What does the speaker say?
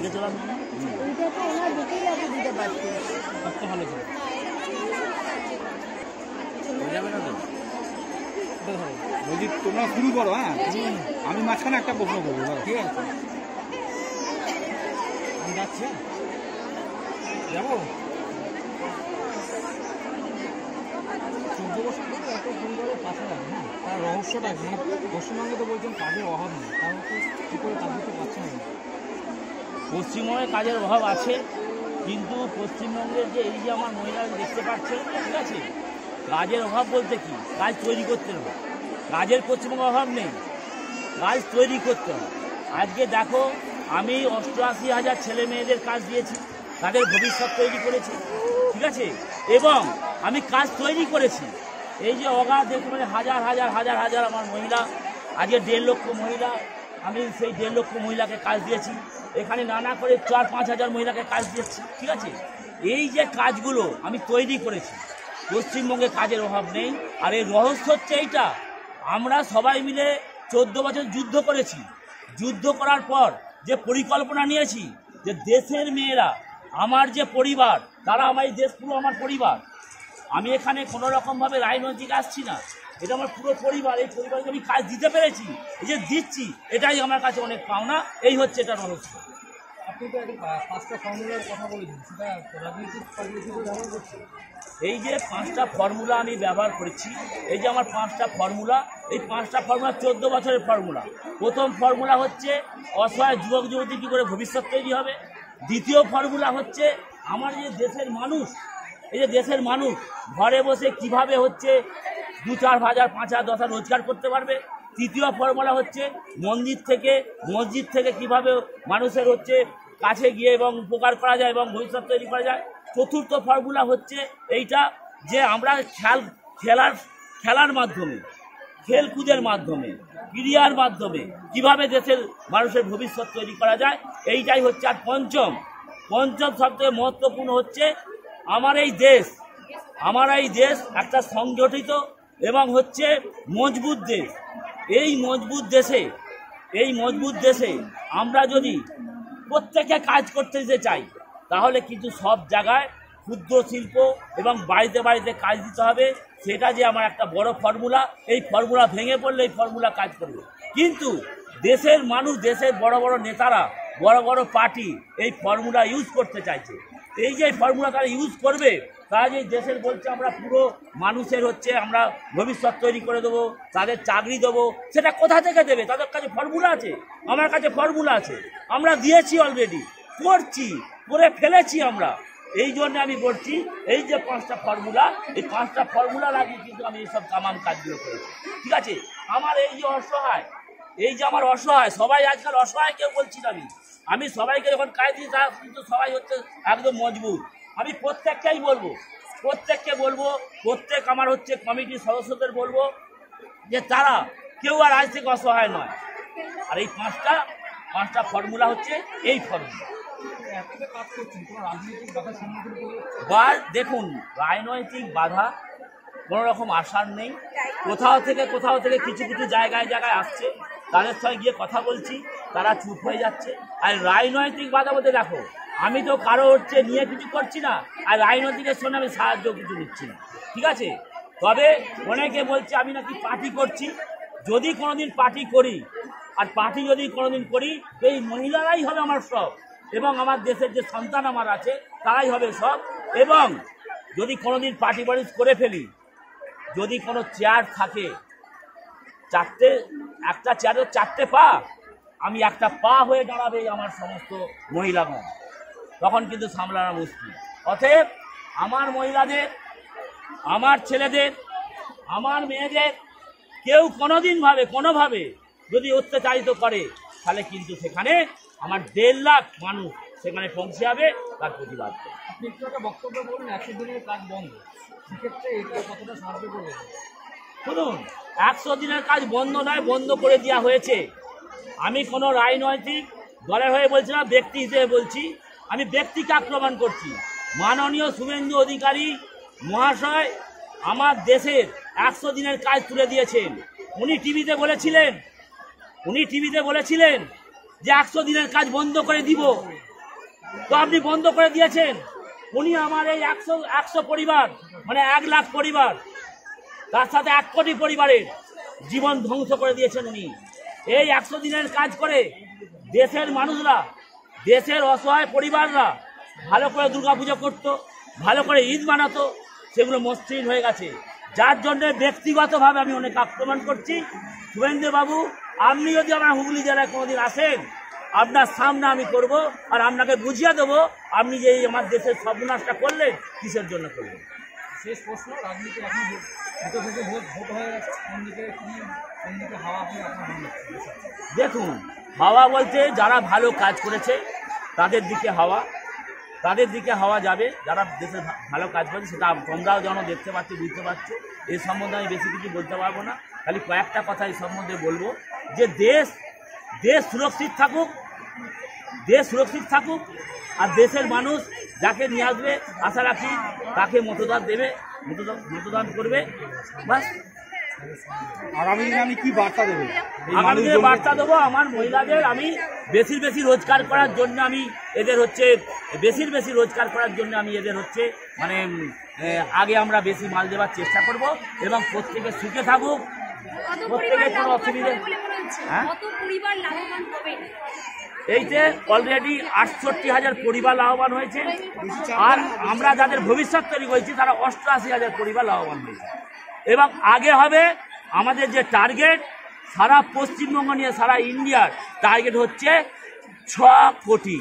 দেখে চলাম না। ভালো ছিল বলছি তোমরা শুরু করো। হ্যাঁ, আমি মাঝখানে একটা প্রশ্ন করবো। ঠিক আছে, আমি যাচ্ছি। যাবো 14 বছর ধরে এত পরিবারের পাশে লাগে। হ্যাঁ, তার রহস্যটা মানে পশ্চিমবঙ্গে তো বলছেন কাজের অভাব নেই, তাহলে তো কী করে কাজ দিতে পারছে না? পশ্চিমবঙ্গে কাজের অভাব আছে, কিন্তু পশ্চিমবঙ্গের যে এই যে আমার মহিলারা দেখতে পাচ্ছেন, ঠিক আছে, কাজের অভাব বলতে কি, কাজ তৈরি করতে হবে। কাজের পশ্চিমবঙ্গে অভাব নেই, কাজ তৈরি করতে হবে। আজকে দেখো, আমি 88,000 ছেলে মেয়েদের কাজ দিয়েছি, তাদের ভবিষ্যৎ তৈরি করেছি, ঠিক আছে, এবং আমি কাজ তৈরি করেছি। এই যে অগাধ দেখতে মানে হাজার হাজার হাজার হাজার আমার মহিলা, আজকে 1.5 লক্ষ মহিলা, আমি সেই 1.5 লক্ষ মহিলাকে কাজ দিয়েছি। এখানে নানা করে 4-5 হাজার মহিলাকে কাজ দিয়েছি, ঠিক আছে। এই যে কাজগুলো আমি তৈরি করেছি, পশ্চিমবঙ্গে কাজের অভাব নেই। আর এই রহস্য হচ্ছে এইটা, আমরা সবাই মিলে 14 বছর যুদ্ধ করেছি। যুদ্ধ করার পর যে পরিকল্পনা নিয়েছি যে দেশের মেয়েরা, আমার যে পরিবার, তারা আমার এই দেশ পুরো আমার পরিবার। আমি এখানে কোনো রকমভাবে রাজনৈতিক আসছি না, এটা আমার পুরো পরিবার। এই পরিবারকে আমি কাজ দিতে পেরেছি, এই যে দিচ্ছি, এটাই আমার কাছে অনেক পাওনা। এই হচ্ছে এটা রহস্য। আপনি তো 5টা ফর্মুলার কথা বলেছেন, সেটা রাজনৈতিক পরিস্থিতি ব্যবহার করছে। এই যে 5টা ফর্মুলা আমি ব্যবহার করেছি, এই যে আমার 5টা ফর্মুলা, এই 5টা ফর্মুলা 14 বছরের ফর্মুলা। প্রথম ফর্মুলা হচ্ছে অসহায় যুবক যুবতী কী করে ভবিষ্যৎ তৈরি হবে। দ্বিতীয় ফর্মুলা হচ্ছে আমার যে দেশের মানুষ, এই যে দেশের মানুষ ঘরে বসে কিভাবে হচ্ছে 2-4 হাজার 5 হাজার 10 হাজার রোজগার করতে পারবে। তৃতীয় ফর্মুলা হচ্ছে মসজিদ থেকে কিভাবে মানুষের হচ্ছে কাছে গিয়ে এবং উপকার করা যায় এবং ভবিষ্যৎ তৈরি করা যায়। চতুর্থ ফর্মুলা হচ্ছে এইটা যে আমরা খেলার মাধ্যমে, খেলকুদের মাধ্যমে, ক্রীড়ার মাধ্যমে কিভাবে দেশের মানুষের ভবিষ্যৎ তৈরি করা যায়, এইটাই হচ্ছে। আর পঞ্চম সবথেকে মহত্বপূর্ণ হচ্ছে আমার এই দেশ একটা সংগঠিত এবং হচ্ছে মজবুত দেশ। এই মজবুত দেশে আমরা যদি প্রত্যেকে কাজ করতে যেতে চাই, তাহলে কিন্তু সব জায়গায় ক্ষুদ্র শিল্প এবং বাড়িতে বাড়িতে কাজ দিতে হবে। সেটা যে আমার একটা বড় ফর্মুলা, এই ফর্মুলা ভেঙে পড়লে এই ফর্মুলা কাজ করবে। কিন্তু দেশের মানুষ, দেশের বড় বড় নেতারা, বড় বড় পার্টি এই ফর্মুলা ইউজ করতে চাইছে। এই যে ফর্মুলা তারা ইউজ করবে, তারা যে দেশের বলছে আমরা পুরো মানুষের হচ্ছে আমরা ভবিষ্যৎ তৈরি করে দেবো, তাদের চাকরি দেবো, সেটা কোথা থেকে দেবে? তাদের কাছে ফর্মুলা আছে, আমার কাছে ফর্মুলা আছে, আমরা দিয়েছি অলরেডি, করে ফেলেছি আমরা। এই জন্য আমি বলছি, এই যে 5টা ফর্মুলা, এই 5টা ফর্মুলা লাগিয়ে কিন্তু আমি এইসব তামাম কাজগুলো করেছি, ঠিক আছে। আমার এই যে আমার অসহায়, সবাই আজকাল অসহায় কেউ বলছি না। আমি সবাইকে যখন কাজ দিই, তারা কিন্তু সবাই হচ্ছে একদম মজবুত। আমি প্রত্যেককে বলবো, প্রত্যেক আমার হচ্ছে কমিটির সদস্যদের বলবো যে তারা কেউ আর আজ থেকে অসহায় নয়। আর এই 5টা ফর্মুলা হচ্ছে এই ফর্মুলা। দেখুন, রাজনৈতিক বাধা কোনো রকম আসার নেই। কোথাও থেকে কিছু কিছু জায়গায় আসছে, তাদের সঙ্গে গিয়ে কথা বলছি, তারা চুপ হয়ে যাচ্ছে। আর রাজনৈতিক বাধা বলতে দেখো, আমি তো কারো হচ্ছে নিয়ে কিছু করছি না, আর রাজনৈতিকের সঙ্গে আমি সাহায্য কিছু নিচ্ছি না, ঠিক আছে। তবে অনেকে বলছে আমি নাকি পার্টি করছি। যদি কোনোদিন পার্টি করি, আর পার্টি যদি কোনোদিন করি, এই মহিলারাই হবে আমার সব, এবং আমার দেশের যে সন্তান আমার আছে তারাই হবে সব। এবং যদি কোনোদিন পার্টি করে ফেলি, যদি কোনো চেয়ার থাকে, একটা চেয়ারের 4টে পা, আমি একটা পা হয়ে দাঁড়াবে আমার সমস্ত মহিলাগণ, তখন কিন্তু সামলানো মুশকিল। অতএব আমার মহিলাদের, আমার ছেলেদের, আমার মেয়েদের কেউ কোনোভাবে যদি অত্যাচারিত করে, তাহলে কিন্তু সেখানে আমার 1.5 লাখ মানুষ সেখানে পৌঁছে যাবে, তার প্রতিবাদ। আপনি একটু একটা বক্তব্য বলুন, 100 দিনের কাজ বন্ধ, সেক্ষেত্রে এটা কতটা সাহায্য করবে? শুনুন, 100 দিনের কাজ বন্ধ নয়, বন্ধ করে দেওয়া হয়েছে। আমি কোনো রাজনৈতিক দলের হয়ে বলছি না, ব্যক্তি হিসেবে বলছি। আমি ব্যক্তিকে আক্রমণ করছি। মাননীয় শুভেন্দু অধিকারী মহাশয় আমার দেশের 100 দিনের কাজ তুলে দিয়েছেন। উনি টিভিতে বলেছিলেন যে 100 দিনের কাজ বন্ধ করে দিব, তো আপনি বন্ধ করে দিয়েছেন। উনি আমার এই 100 পরিবার, মানে 1 লাখ পরিবার, তার সাথে 1 কোটি পরিবারের জীবন ধ্বংস করে দিয়েছেন উনি। এই 100 দিনের কাজ করে দেশের মানুষরা, দেশের অসহায় পরিবাররা ভালো করে দুর্গাপুজো করতো, ভালো করে ঈদ মানাতো, সেগুলো মসৃণ হয়ে গেছে। যার জন্য ব্যক্তিগতভাবে আমি অনেক আক্রমণ করছি। শুভেন্দু বাবু, আপনি যদি আমার হুগলি জেলায় কোনোদিন আসেন, আপনার সামনে আমি করব, আর আপনাকে বুঝিয়ে দেবো আপনি যে এই আমার দেশের সর্বনাশটা করলেন কিসের জন্য করলেন। শেষ প্রশ্ন, রাজনীতি এখন দুটো থেকে ভোট হয়ে গেছে, কোন দিকে হাওয়া হয়ে আপনার মনে হচ্ছে? দেখুন, হাওয়া বলতে যারা ভালো কাজ করেছে তাদের দিকে হাওয়া, তাদের দিকে হাওয়া যাবে। যারা দেশের ভালো কাজ করেছে সেটা তোমরাও যেন দেখতে পাচ্ছ, বুঝতে পারছো। এই সম্বন্ধে আমি বেশি কিছু বলতে পারবো না, খালি কয়েকটা কথা এই সম্বন্ধে বলবো যে দেশ সুরক্ষিত থাকুক, দেশ সুরক্ষিত থাকুক, আর দেশের মানুষ যাকে নিয়ে আসবে আশা রাখি তাকে মতদান দেবে, মতদান করবে। বাস। আগামী দিনে আমি কি বার্তা দেবো? আগামী দিনে বার্তা দেবো আমার মহিলাদের, আমি বেশি রোজগার করার জন্য আমি এদের হচ্ছে বেশি রোজগার করার জন্য আমি এদের হচ্ছে মানে আগে আমরা বেশি মাল দেওয়ার চেষ্টা করব, এবং প্রত্যেকে সুখে থাকুক, প্রত্যেকে কোনো অসুবিধা। হ্যাঁ, এইতে অলরেডি 68,000 পরিবার লাভবান হয়েছে, আর আমরা যাদের ভবিষ্যৎ তৈরি করেছি তারা 88,000 পরিবার লাভবান হয়েছে। এবং আগে হবে আমাদের যে টার্গেট, সারা পশ্চিমবঙ্গ নিয়ে সারা ইন্ডিয়ার টার্গেট হচ্ছে 6 কোটি।